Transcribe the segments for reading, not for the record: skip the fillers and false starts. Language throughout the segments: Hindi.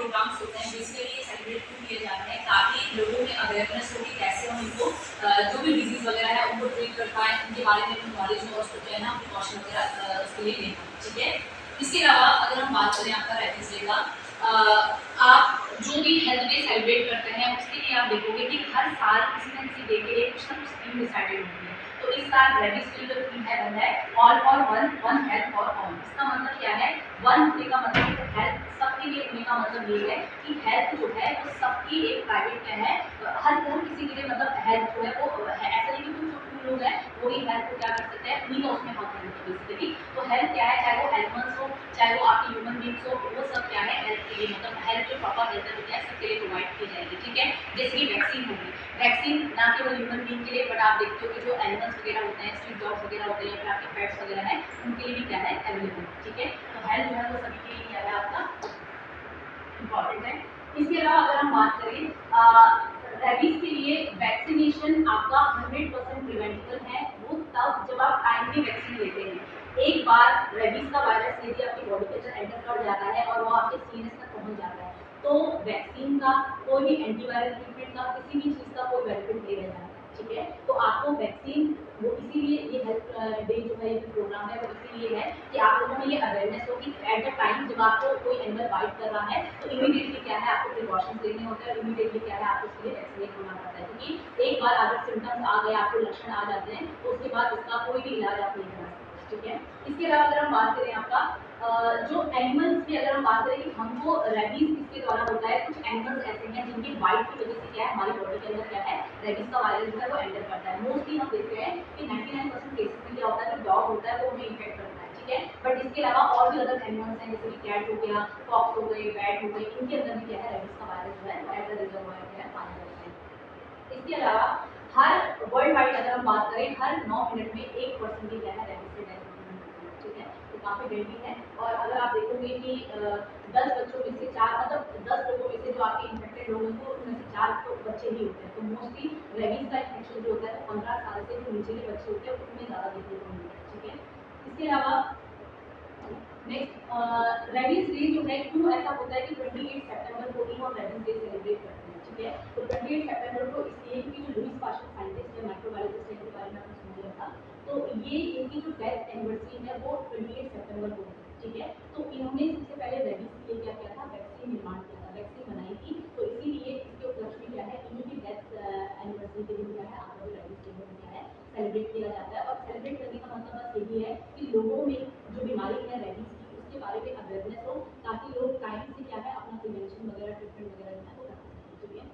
प्रोग्राम्स होते हैं बेसिकली सेलिब्रेट क्यों किए जाते हैं ताकि लोगों में अवेयरनेस हो कि कैसे हम इनको जो भी डिजीज वगैरह है उनको ट्रीट कर पाए, उनके बारे में नॉलेज हो और उसको जो है ना प्रिकॉशन वगैरह उसके लिए लें, ठीक है। इसके अलावा अगर हम बात करें आपका रेबिस डे का, आप जो भी हेल्थ डे सेलिब्रेट करते हैं उसके लिए आप देखोगे कि हर साल किसी न किसी डे के लिए कुछ ना कुछ थीम डिसाइडेड होती है। तो इस साल रेबिस की जो थीम है वो है all for one, one health for all. इसका मतलब क्या है? वन होने का मतलब हेल्थ सबके लिए होने का मतलब ये है कि हेल्थ जो है वो सबकी एक प्राइवेट क्या है, हर किसी के लिए मतलब हेल्थ जो है वो ऐसा नहीं कि कुछ लोग हैं वो ही हेल्थ को क्या कर सकते हैं, उन्हीं का उसमें हक है बेसिकली। तो हेल्थ क्या है, चाहे वो एनिमल्स हो चाहे वो आपकी ह्यूमन बींग्स हो, वो सब क्या है हेल्थ के लिए मतलब हेल्थ जो प्रॉपर हेल्थ है वो क्या है सबके लिए प्रोवाइड की जाएगी, ठीक है। जैसे कि वैक्सीन होगी, वैक्सीन ना केवल ह्यूमन बींग के लिए बट आप देखते हो कि जो एनिमल्स वगैरह होते हैं, स्ट्रीट डॉग्स वगैरह होते हैं या फिर आपके पेट्स वगैरह हैं उनके लिए भी क्या है अवेलेबल, ठीक है। तो हेल्थ जो है वो सभी के लिए क्या है आपका इम्पॉर्टेंट है। इसके अलावा अगर हम बात करें रेबीज के लिए वैक्सीनेशन आपका 100% प्रिवेंटेबल है, वो तब जब आप टाइमली वैक्सीन लेते हैं। एक बार रेबीज का वायरस यदि आपकी बॉडी के अंदर एंटर कर जाता है और वो आपके सीएनएस तक पहुंच जाता है तो वैक्सीन का कोई भी एंटीवायरल ट्रीटमेंट का किसी भी चीज़ का कोई बेनिफिट नहीं रह जाता, ठीक है। तो आपको वैक्सीन वो इसीलिए ये हेल्थ डे जो है ये प्रोग्राम है वो इसीलिए है कि आप लोगों में ये अवेयरनेस हो कि एट द टाइम जब आपको कोई एनिमल बाइट कर रहा है तो इमीडिएटली क्या है आपको प्रिकॉशंस लेने होते हैं और इमीडिएटली क्या है आपको उसके लिए वैक्सीनेट होना पड़ता है, क्योंकि एक बार अगर सिम्टम्स आ गए, आपको लक्षण आ जाते हैं तो उसके बाद उसका कोई भी इलाज आप नहीं करा सकते, ठीक है। इसके अलावा अगर हम बात करें आपका जो एनिमल्स की अगर हम बात करें कि हमको रेबीज किसके द्वारा होता है, कुछ एनिमल्स ऐसे हैं जिनकी बाइट की वजह से क्या है हमारी बॉडी के अंदर क्या है रेबीज का वायरस जो है वो एंटर करता है। मोस्टली हम देखते हैं कि 99% केसेस में क्या होता है जो डॉग होता है वो हमें इन्फेक्ट करता है, ठीक है। बट इसके अलावा और भी अदर एनिमल्स हैं जैसे कि कैट हो गया, फॉक्स हो गए, बैट हो गए, इनके अंदर भी क्या है रेबीज का वायरस जो है एज अ रिजर्वोयर क्या है पाया जाता है। इसके अलावा हर वर्ल्ड वाइड अगर हम बात करें हर 9 मिनट में 1% की क्या है रेबीज से डेथ होती है, ठीक है। तो काफ़ी डेडली है और अगर आप देखोगे कि 10 बच्चों में से 4 मतलब 10 लोगों में से जो आपके इन्फेक्टेड लोग हैं तो उनमें से 4 तो बच्चे ही होते हैं। तो मोस्टली रेबीज का इन्फेक्शन जो होता है वो 15 साल से जो नीचे के बच्चे होते हैं उनमें ज़्यादा देखने को मिलता है, ठीक है। इसके अलावा नेक्स्ट रेबीज डे जो है क्यों ऐसा होता है कि 28 सितंबर को ही हम रेबीज डे सेलिब्रेट करते हैं, ठीक है। तो 28 सितंबर को इसलिए क्योंकि जो लुईस पास्चर साइंटिस्ट है माइक्रोबायोलॉजिस्ट है, इनके बारे में आपने सुना ही होगा। तो ये इनकी जो डेथ एनिवर्सरी है वो 28 सितंबर को है, ठीक है। तो इन्होंने सबसे पहले रेबीज के लिए क्या किया था, वैक्सीन निर्माण किया था, वैक्सीन बनाई थी। तो इसीलिए इसके उपलक्ष्य में क्या है इनकी डेथ एनिवर्सरी के दिन क्या है आपका जो रेबीज डे क्या है सेलिब्रेट किया जाता है। और सेलिब्रेट करने का मतलब बस यही है कि लोगों में जो बीमारी है रेबीज की उसके बारे में अवेयरनेस हो ताकि लोग टाइम से क्या है अपना प्रिवेंशन वगैरह ट्रीटमेंट वगैरह जो है वो कर सकें, ठीक है।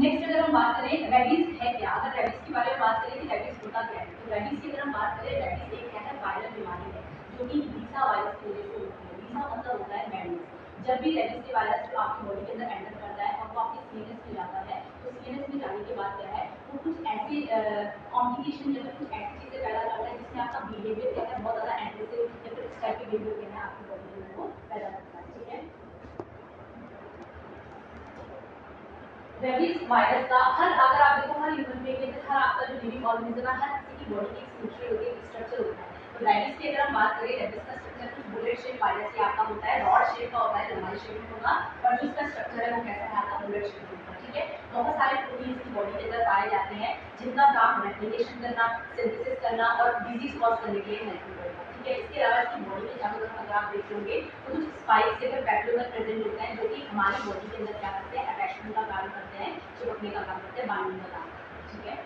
नेक्स्ट अगर हम बात करें रेबीज है क्या, अगर रेबीज के बारे में बात करें कि रेबीज होता क्या है, तो रेबीज की अगर हम बात करें रेबीज एक क्या है वायरल बीमारी है जो कि वीजा वायरस की वजह से होती है। वीजा मतलब होता है मैडनेस। जब भी रेबीज के वायरस जो आपकी बॉडी के अंदर एंटर करता है और वो आपके सीएनएस में जाता है तो सीएनएस में जाने के बाद क्या है वो कुछ ऐसे कॉम्प्लिकेशन या फिर कुछ ऐसी चीज़ें पैदा करता है जिसमें आपका बिहेवियर क्या है बहुत ज़्यादा एग्रेसिव या फिर इस टाइप के बिहेवियर क्या है आपकी बॉडी के अंदर वो पैदा करता है, ठीक है। रेबीज वायरस का हर अगर आप देखो हर ह्यूमन बीइंग के अंदर हर आपका जो लिविंग ऑर्गेनिज्म है हर किसी की बॉडी की एक स्ट्रक्चर होती है, एक स्ट्रक्चर होता है। तो रेबीज की अगर हम बात करें रेबीज का स्ट्रक्चर कुछ बुलेट शेप वायरस ही आपका होता है, रॉड शेप का होता है, लंबाई शेप में होगा। और जो इसका स्ट्रक्चर है वो कैसा है आपका बुलेट शेप में होगा, ठीक है। बहुत सारे प्रोटीन्स की बॉडी के अंदर पाए जाते हैं जिनका काम रेप्लिकेशन करना, सिंथेसिस करना और डिजीज कॉज करने के लिए हेल्पफुल होगा, ठीक है। इसके अलावा इसकी बॉडी के चारों तरफ अगर आप देख लोगे तो कुछ स्पाइक्स या फिर पैपिलोमर प्रेजेंट होते हैं जो कि हमारी बॉडी के अंदर क्या करते हैं अटैचमेंट का कार्य करते हैं, चिपकने का काम करते हैं, बाइंडिंग का काम करते हैं, ठीक है।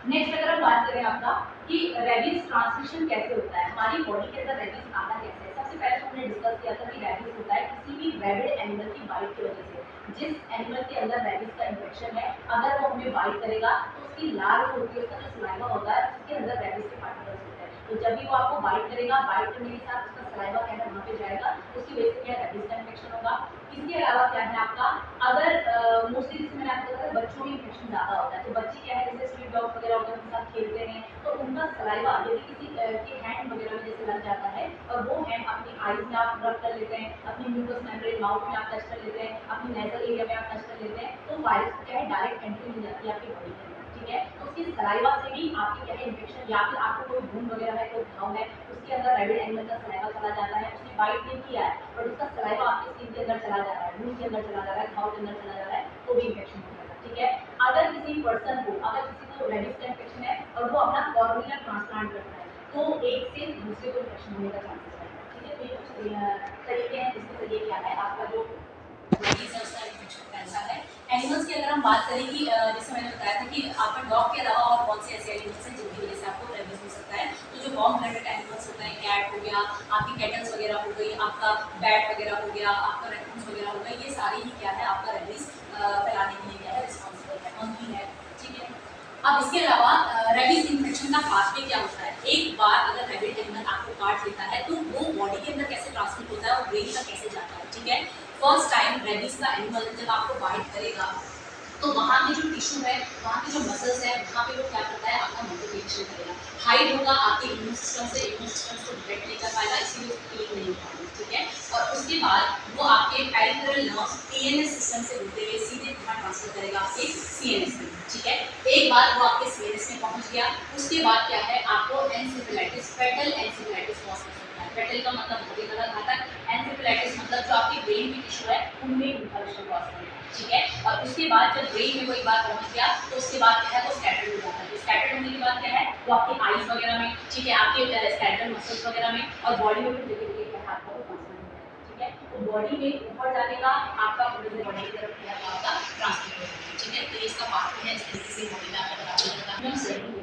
नेक्स्ट अगर हम बात करें आपका कि रेबीज ट्रांसमिशन कैसे होता है, हमारी बॉडी के अंदर रेबीज आता कैसे है। सबसे पहले तो हमने डिस्कस किया था कि रेबीज होता है किसी भी रेबिड एनिमल की बाइट की वजह से। जिस एनिमल के अंदर रेबीज का इन्फेक्शन है अगर वो हमें बाइट करेगा तो उसकी लार जो होती है उसका जो सलाइवा होता है उसके अंदर रेबीज के पार्टिकल्स होते हैं। तो जब भी वो आपको बाइट करेगा बाइट करने के साथ उसका सलाइवा क्या है वहाँ पे जाएगा, उसकी वजह से क्या रेबीज का इन्फेक्शन होगा। इसके अलावा क्या है आपका अगर मोस्टली जिसमें मैंने आपको बताया बच्चों में इन्फेक्शन ज़्यादा होता है तो बच्चे क्या है जैसे स्ट्रीट डॉग्स वगैरह होते हैं उनके साथ खेलते हैं तो उनका सलाइवा यदि किसी के हैंड वगैरह में जैसे लग जाता है और वो हैंड अपनी आईज में आप रब कर लेते हैं, अपनी म्यूकस मेम्ब्रेन माउथ में आप टच कर लेते हैं, अपनी नेजल एरिया में आप टच कर लेते हैं तो वायरस क्या है डायरेक्ट एंट्री मिल जाती है आपकी बॉडी के अंदर, ठीक है। तो उसकी सलाइवा से भी आपकी क्या है इन्फेक्शन, या फिर आपको कोई वुंड वगैरह है, कोई घाव है, उसके अंदर रैबिड एनिमल का सलाइवा चला जाता है, उसने बाइट नहीं किया है बट उसका सलाइवा आपके स्किन के अंदर चला जा रहा है, वुंड के अंदर चला जा रहा है, घाव के अंदर चला जा रहा है, तो भी इन्फेक्शन हो जाएगा, ठीक है। अगर किसी पर्सन को, अगर किसी को रेबिस का इन्फेक्शन है और वो अपना कॉर्निया ट्रांसप्लांट करता है, तो एक से दूसरे को इन्फेक्शन होने का चांसेस रहता है, ठीक है। तो ये कुछ तरीके हैं जिसके जरिए क्या है आपका जो रेबीज है उसका इन्फेक्शन फैलता है। एनिमल्स की अगर हम बात करें कि जैसे मैंने बताया था कि आपका डॉग के अलावा और कौन से ऐसे एनिमल्स हैं जिनकी वजह से आपको रेबीज हो सकता है। तो जो वार्म ब्लडेड एनिमल्स होते हैं, कैट हो गया, आपकी कैटल्स वगैरह हो गई, आपका बैट वगैरह हो गया, आपका रैकून्स वगैरह हो गया, ये सारी ही क्या है आपका रेबीज फैलाने के लिए क्या है रिस्पॉन्सिबल है, उनकी है, ठीक है। अब इसके अलावा रेबीज इन्फेक्शन का पाथवे क्या होता है? एक बार अगर रेबिड एनिमल आपको काट लेता है तो वो बॉडी के अंदर कैसे ट्रांसमिट होता है और ब्रेन तक कैसे जाता है, ठीक है। फर्स्ट टाइम रेबीज का एनिमल जब आपको बाइट करेगा तो वहाँ के जो टिश्यू है, वहाँ के जो मसल्स है, वहाँ पे वो क्या करता है आपका मल्टीप्लिकेशन करेगा, हाइड होगा आपके इम्यून सिस्टम से, इम्यून सिस्टम को डिटेक्ट नहीं कर पाएगा, इसीलिए उसको क्लीन नहीं हो पाएगा, ठीक है। और उसके बाद वो आपके पेरिफेरल नर्व्स पीएनएस सिस्टम से होते हुए सीधे वहाँ ट्रांसफर करेगा आपके सीएनएस में, ठीक है। एक बार वो आपके सीएनएस में पहुँच गया, उसके बाद क्या है आपको एनसेफेलाइटिस, फेटल एनसेफेलाइटिस कॉज कर सकता है। फेटल का मतलब बहुत ही गलत घातक, एनसेफेलाइटिस मतलब जो आपके ब्रेन में टिश्यू है उनमें इन्फेक्शन कॉज करेगा, ठीक है। और उसके बाद जब ब्रेन में कोई बात पहुंच गया तो उसके बाद क्या है वो स्कैटर्ड हो जाता है। तो स्कैटर्ड होने के बाद क्या है वो आपके आईज वगैरह में, ठीक है, आपके स्कैटर्ड मसल्स वगैरह में और बॉडी में भी जगह जगह क्या है आपका वो ट्रांसफर हो जाएगा, ठीक है। तो बॉडी में ऊपर जाने का आपका बॉडी की तरफ क्या है आपका ट्रांसफर हो जाएगा, ठीक है। तो ये इसका पाथवे है, इस तरीके से बॉडी में आपका बता